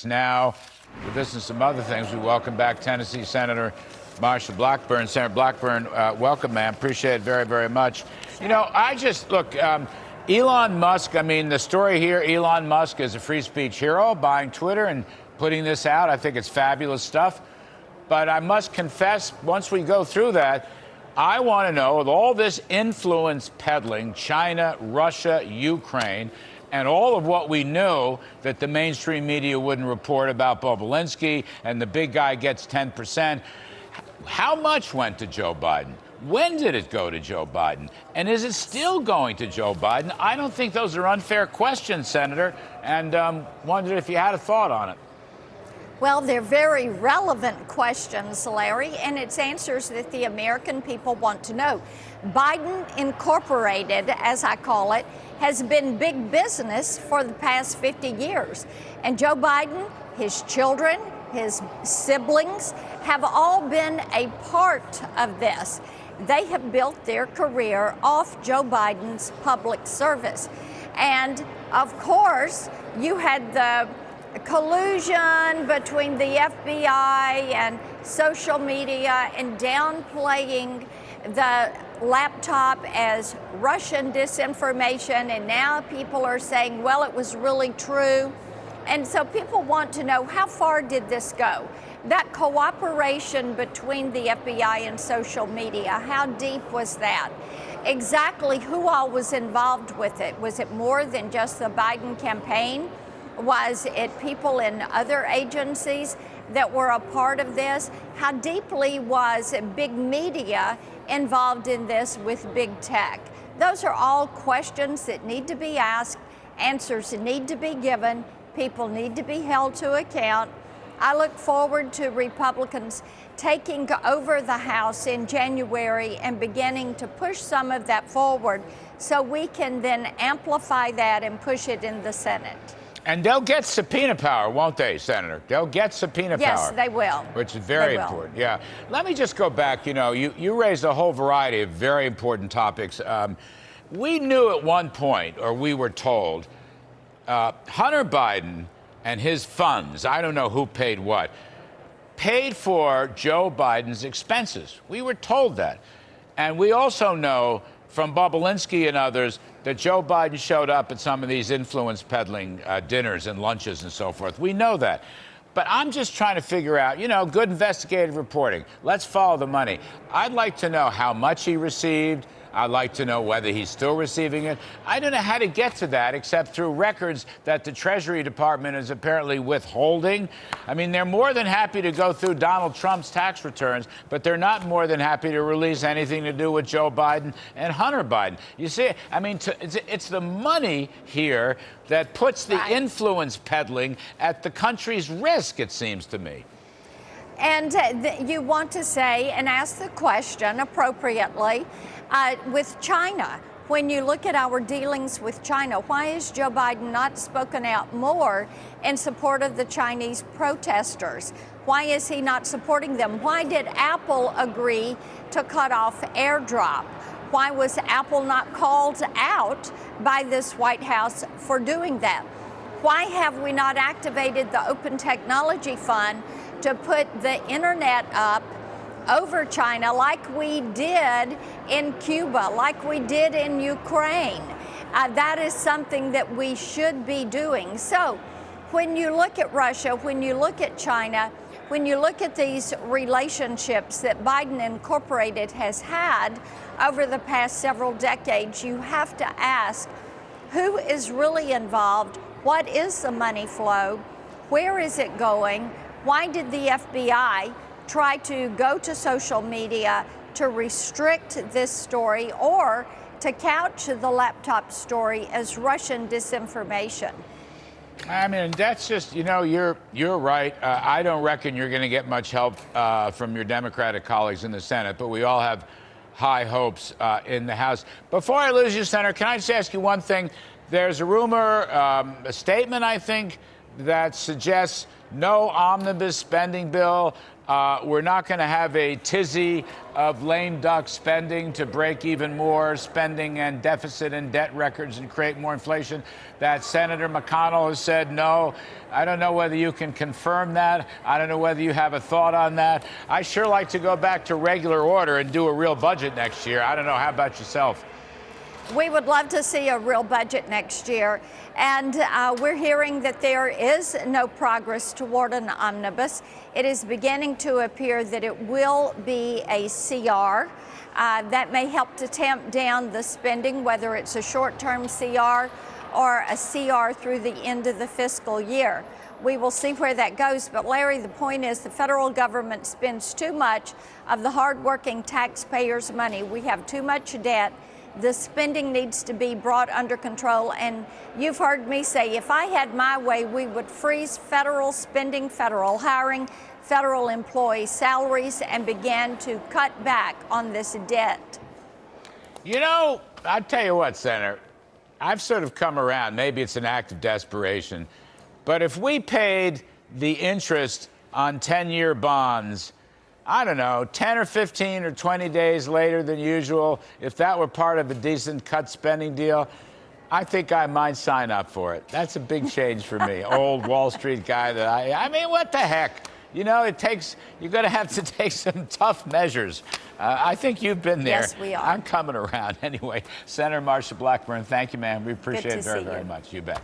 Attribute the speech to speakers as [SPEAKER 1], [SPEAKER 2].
[SPEAKER 1] Now, with this and some other things, we welcome back Tennessee Senator Marsha Blackburn. Senator Blackburn, welcome, ma'am. Appreciate it very, very much. You know, Elon Musk, I mean, the story here, Elon Musk is a free speech hero, buying Twitter and putting this out. I think it's fabulous stuff. But I must confess, once we go through that, I want to know, with all this influence peddling, China, Russia, Ukraine, and all of what we knew that the mainstream media wouldn't report about Bobulinski and the big guy gets 10%, how much went to Joe Biden? When did it go to Joe Biden? And is it still going to Joe Biden? I don't think those are unfair questions, Senator, and wondered if you had a thought on it.
[SPEAKER 2] Well, they're very relevant questions, Larry, and it's answers that the American people want to know. Biden Incorporated, as I call it, has been big business for the past 50 years. And Joe Biden, his children, his siblings have all been a part of this. They have built their career off Joe Biden's public service. And of course, you had the collusion between the FBI and social media and downplaying the laptop as Russian disinformation, and now people are saying, well, it was really true. And so people want to know, how far did this go? That cooperation between the FBI and social media, how deep was that? Exactly who all was involved with it? Was it more than just the Biden campaign? Was it people in other agencies that were a part of this? How deeply was big media involved in this with big tech? Those are all questions that need to be asked, answers need to be given, people need to be held to account. I look forward to Republicans taking over the House in January and beginning to push some of that forward so we can then amplify that and push it in the Senate.
[SPEAKER 1] And they'll get subpoena power, won't they, Senator? They'll get subpoena power.
[SPEAKER 2] Yes, they will.
[SPEAKER 1] Which is very important, yeah. Let me just go back. You know, you raised a whole variety of very important topics. We knew at one point, or we were told, Hunter Biden and his funds, I don't know who paid what, paid for Joe Biden's expenses. We were told that. And we also know from Bobulinski and others that Joe Biden showed up at some of these influence peddling dinners and lunches and so forth. We know that. But I'm just trying to figure out, you know, good investigative reporting. Let's follow the money. I'd like to know how much he received. I'd like to know whether he's still receiving it. I don't know how to get to that except through records that the Treasury Department is apparently withholding. I mean, they're more than happy to go through Donald Trump's tax returns, but they're not more than happy to release anything to do with Joe Biden and Hunter Biden. You see, I mean, it's the money here that puts the influence peddling at the country's risk, it seems to me.
[SPEAKER 2] And you want to say and ask the question appropriately with China. When you look at our dealings with China, why has Joe Biden not spoken out more in support of the Chinese protesters? Why is he not supporting them? Why did Apple agree to cut off airdrop? Why was Apple not called out by this White House for doing that? Why have we not activated the Open Technology Fund to put the internet up over China like we did in Cuba, like we did in Ukraine? That is something that we should be doing. So when you look at Russia, when you look at China, when you look at these relationships that Biden Incorporated has had over the past several decades, you have to ask, who is really involved? What is the money flow? Where is it going? Why did the FBI try to go to social media to restrict this story or to couch the laptop story as Russian disinformation?
[SPEAKER 1] I mean, that's just, you know, you're right. I don't reckon you're going to get much help from your Democratic colleagues in the Senate, but we all have high hopes in the House. Before I lose you, Senator, can I just ask you one thing? There's a rumor, a statement, I think, that suggests no omnibus spending bill. We're not going to have a tizzy of lame duck spending to break even more spending and deficit and debt records and create more inflation. That Senator McConnell has said no. I don't know whether you can confirm that. I don't know whether you have a thought on that. I sure like to go back to regular order and do a real budget next year. I don't know. How about yourself?
[SPEAKER 2] We would love to see a real budget next year. And we're hearing that there is no progress toward an omnibus. It is beginning to appear that it will be a CR. That may help to tamp down the spending, whether it's a short-term CR or a CR through the end of the fiscal year. We will see where that goes. But Larry, the point is the federal government spends too much of the hardworking taxpayers' money. We have too much debt. The spending needs to be brought under control. And you've heard me say, if I had my way, we would freeze federal spending, federal hiring, federal employee salaries, and begin to cut back on this debt.
[SPEAKER 1] You know, I'll tell you what, Senator, I've sort of come around. Maybe it's an act of desperation. But if we paid the interest on 10-year bonds, I don't know, 10 or 15 or 20 days later than usual, if that were part of a decent cut spending deal, I think I might sign up for it. That's a big change for me. Old Wall Street guy that I mean, what the heck? You know, you're going to have to take some tough measures. I think you've been there.
[SPEAKER 2] Yes, we are.
[SPEAKER 1] I'm coming around anyway. Senator Marsha Blackburn, thank you, ma'am. We appreciate it very, very much. You bet.